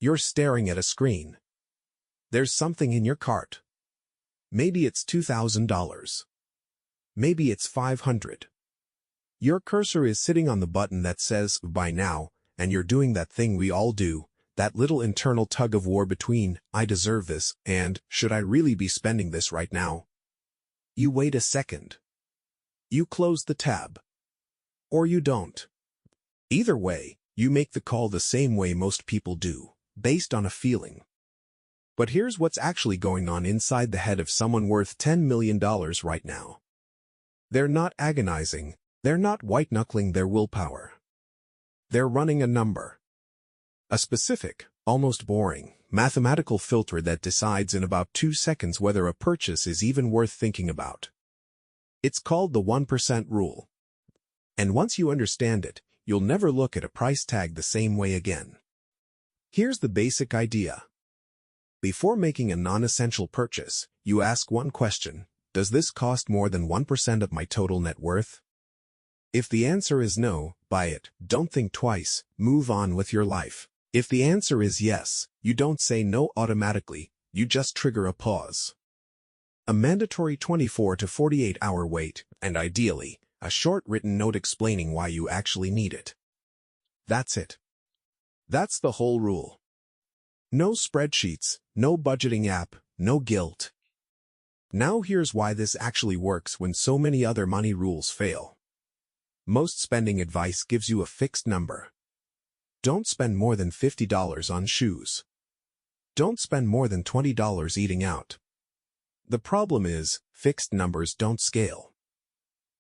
You're staring at a screen. There's something in your cart. Maybe it's $2,000. Maybe it's $500. Your cursor is sitting on the button that says, buy now, and you're doing that thing we all do, that little internal tug-of-war between, I deserve this, and, should I really be spending this right now? You wait a second. You close the tab. Or you don't. Either way, you make the call the same way most people do, based on a feeling. But here's what's actually going on inside the head of someone worth $10 million right now. They're not agonizing, they're not white-knuckling their willpower. They're running a number. A specific, almost boring, mathematical filter that decides in about 2 seconds whether a purchase is even worth thinking about. It's called the 1% rule. And once you understand it, you'll never look at a price tag the same way again. Here's the basic idea. Before making a non-essential purchase, you ask one question: does this cost more than 1% of my total net worth? If the answer is no, buy it. Don't think twice, move on with your life. If the answer is yes, you don't say no automatically, you just trigger a pause. A mandatory 24 to 48-hour wait, and ideally, a short written note explaining why you actually need it. That's it. That's the whole rule. No spreadsheets, no budgeting app, no guilt. Now here's why this actually works when so many other money rules fail. Most spending advice gives you a fixed number. Don't spend more than $50 on shoes. Don't spend more than $20 eating out. The problem is, fixed numbers don't scale.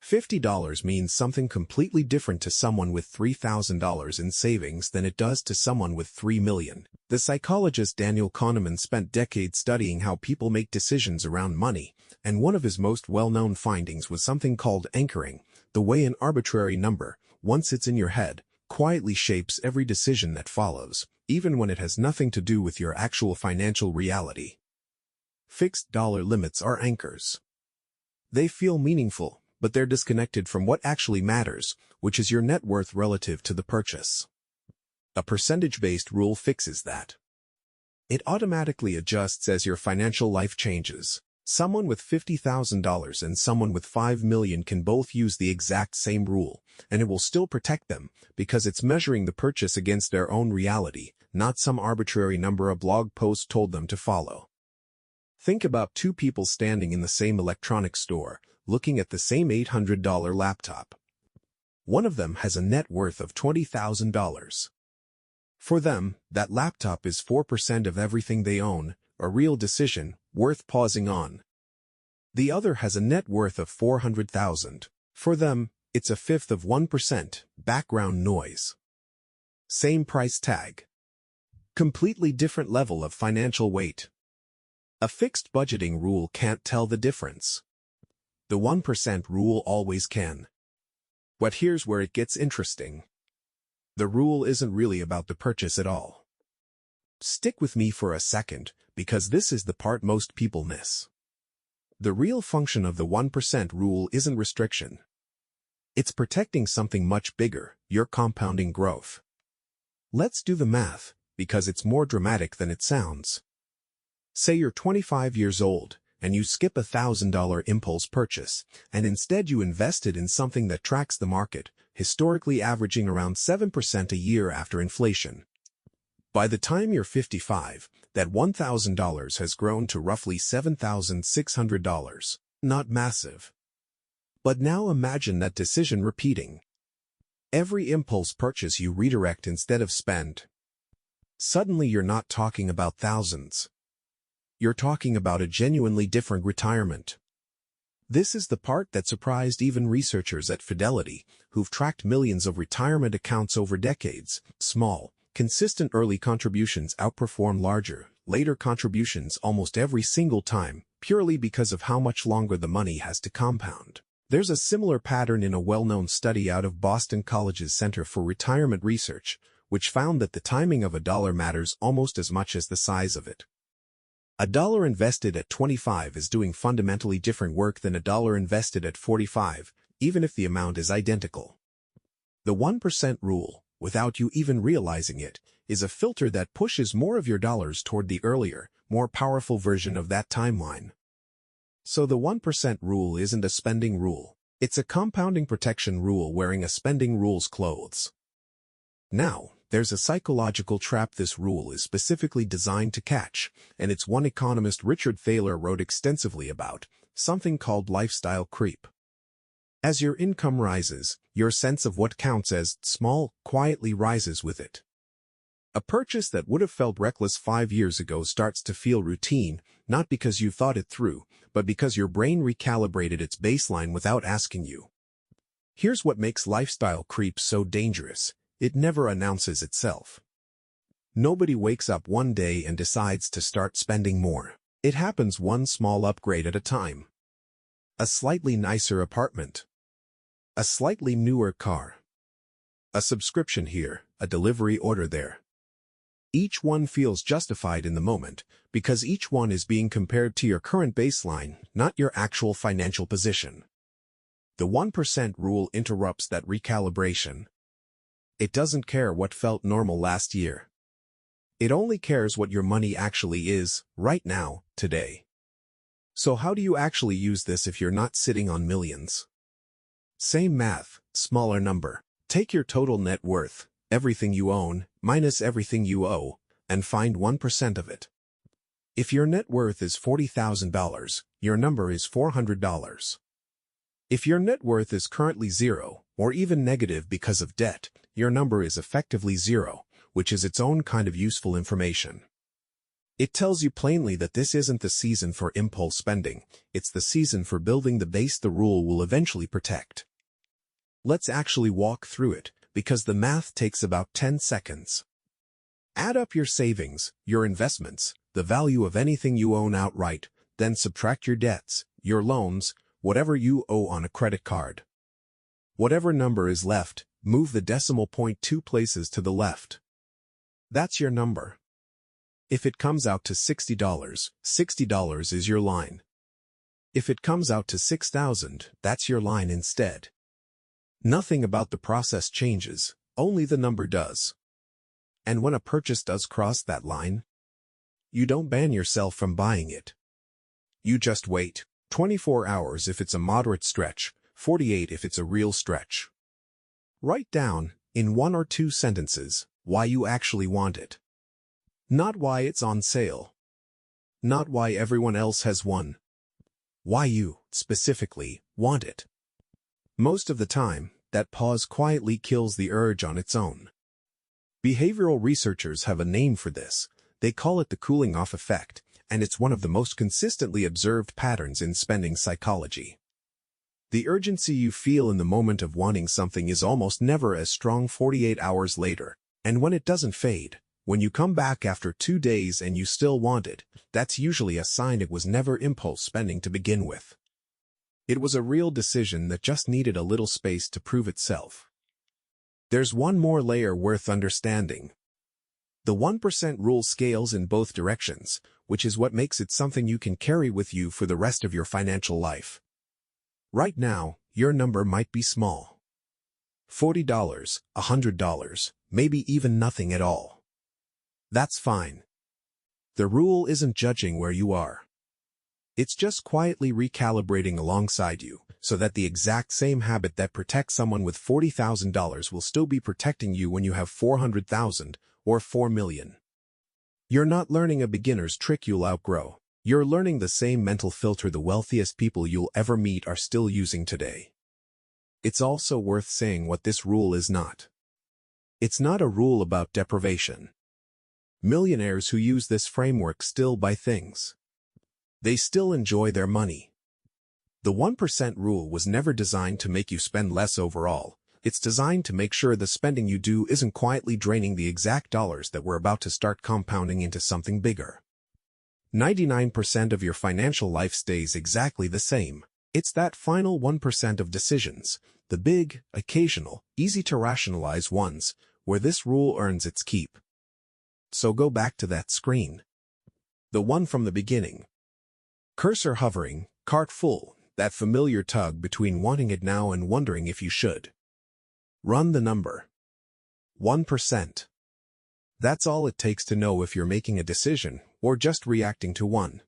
$50 means something completely different to someone with $3,000 in savings than it does to someone with $3 million. The psychologist Daniel Kahneman spent decades studying how people make decisions around money, and one of his most well-known findings was something called anchoring, the way an arbitrary number, once it's in your head, quietly shapes every decision that follows, even when it has nothing to do with your actual financial reality. Fixed dollar limits are anchors. They feel meaningful, but they're disconnected from what actually matters, which is your net worth relative to the purchase. A percentage-based rule fixes that. It automatically adjusts as your financial life changes. Someone with $50,000 and someone with $5 million can both use the exact same rule, and it will still protect them because it's measuring the purchase against their own reality, not some arbitrary number a blog post told them to follow. Think about two people standing in the same electronics store, looking at the same $800 laptop. One of them has a net worth of $20,000. For them, that laptop is 4% of everything they own, a real decision, worth pausing on. The other has a net worth of $400,000. For them, it's a fifth of 1%, background noise. Same price tag. Completely different level of financial weight. A fixed budgeting rule can't tell the difference. The 1% rule always can. But here's where it gets interesting. The rule isn't really about the purchase at all. Stick with me for a second, because this is the part most people miss. The real function of the 1% rule isn't restriction. It's protecting something much bigger, your compounding growth. Let's do the math, because it's more dramatic than it sounds. Say you're 25 years old, and you skip a $1,000 impulse purchase, and instead you invest it in something that tracks the market, historically averaging around 7% a year after inflation. By the time you're 55, that $1,000 has grown to roughly $7,600. Not massive. But now imagine that decision repeating. Every impulse purchase you redirect instead of spend. Suddenly you're not talking about thousands. You're talking about a genuinely different retirement. This is the part that surprised even researchers at Fidelity, who've tracked millions of retirement accounts over decades. Small, consistent early contributions outperform larger, later contributions almost every single time, purely because of how much longer the money has to compound. There's a similar pattern in a well-known study out of Boston College's Center for Retirement Research, which found that the timing of a dollar matters almost as much as the size of it. A dollar invested at 25 is doing fundamentally different work than a dollar invested at 45, even if the amount is identical. The 1% rule, without you even realizing it, is a filter that pushes more of your dollars toward the earlier, more powerful version of that timeline. So the 1% rule isn't a spending rule. It's a compounding protection rule wearing a spending rule's clothes. Now, there's a psychological trap this rule is specifically designed to catch, and it's one economist Richard Thaler wrote extensively about, something called lifestyle creep. As your income rises, your sense of what counts as small quietly rises with it. A purchase that would have felt reckless 5 years ago starts to feel routine, not because you thought it through, but because your brain recalibrated its baseline without asking you. Here's what makes lifestyle creep so dangerous. It never announces itself. Nobody wakes up one day and decides to start spending more. It happens one small upgrade at a time. A slightly nicer apartment. A slightly newer car. A subscription here, a delivery order there. Each one feels justified in the moment, because each one is being compared to your current baseline, not your actual financial position. The 1% rule interrupts that recalibration. It doesn't care what felt normal last year. It only cares what your money actually is, right now, today. So how do you actually use this if you're not sitting on millions? Same math, smaller number. Take your total net worth, everything you own, minus everything you owe, and find 1% of it. If your net worth is $40,000, your number is $400. If your net worth is currently zero, or even negative because of debt, your number is effectively zero, which is its own kind of useful information. It tells you plainly that this isn't the season for impulse spending, it's the season for building the base the rule will eventually protect. Let's actually walk through it, because the math takes about 10 seconds. Add up your savings, your investments, the value of anything you own outright, then subtract your debts, your loans, whatever you owe on a credit card. Whatever number is left, move the decimal point 2 places to the left. That's your number. If it comes out to $60, $60 is your line. If it comes out to $6,000, that's your line instead. Nothing about the process changes, only the number does. And when a purchase does cross that line, you don't ban yourself from buying it. You just wait, 24 hours if it's a moderate stretch, 48 if it's a real stretch. Write down, in 1 or 2 sentences, why you actually want it. Not why it's on sale. Not why everyone else has one. Why you, specifically, want it. Most of the time, that pause quietly kills the urge on its own. Behavioral researchers have a name for this. They call it the cooling-off effect, and it's one of the most consistently observed patterns in spending psychology. The urgency you feel in the moment of wanting something is almost never as strong 48 hours later, and when it doesn't fade, when you come back after 2 days and you still want it, that's usually a sign it was never impulse spending to begin with. It was a real decision that just needed a little space to prove itself. There's one more layer worth understanding. The 1% rule scales in both directions, which is what makes it something you can carry with you for the rest of your financial life. Right now, your number might be small. $40, $100, maybe even nothing at all. That's fine. The rule isn't judging where you are. It's just quietly recalibrating alongside you, so that the exact same habit that protects someone with $40,000 will still be protecting you when you have $400,000 or $4 million. You're not learning a beginner's trick you'll outgrow. You're learning the same mental filter the wealthiest people you'll ever meet are still using today. It's also worth saying what this rule is not. It's not a rule about deprivation. Millionaires who use this framework still buy things. They still enjoy their money. The 1% rule was never designed to make you spend less overall. It's designed to make sure the spending you do isn't quietly draining the exact dollars that we're about to start compounding into something bigger. 99% of your financial life stays exactly the same. It's that final 1% of decisions, the big, occasional, easy-to-rationalize ones, where this rule earns its keep. So go back to that screen. The one from the beginning. Cursor hovering, cart full, that familiar tug between wanting it now and wondering if you should. Run the number. 1%. That's all it takes to know if you're making a decision or just reacting to one.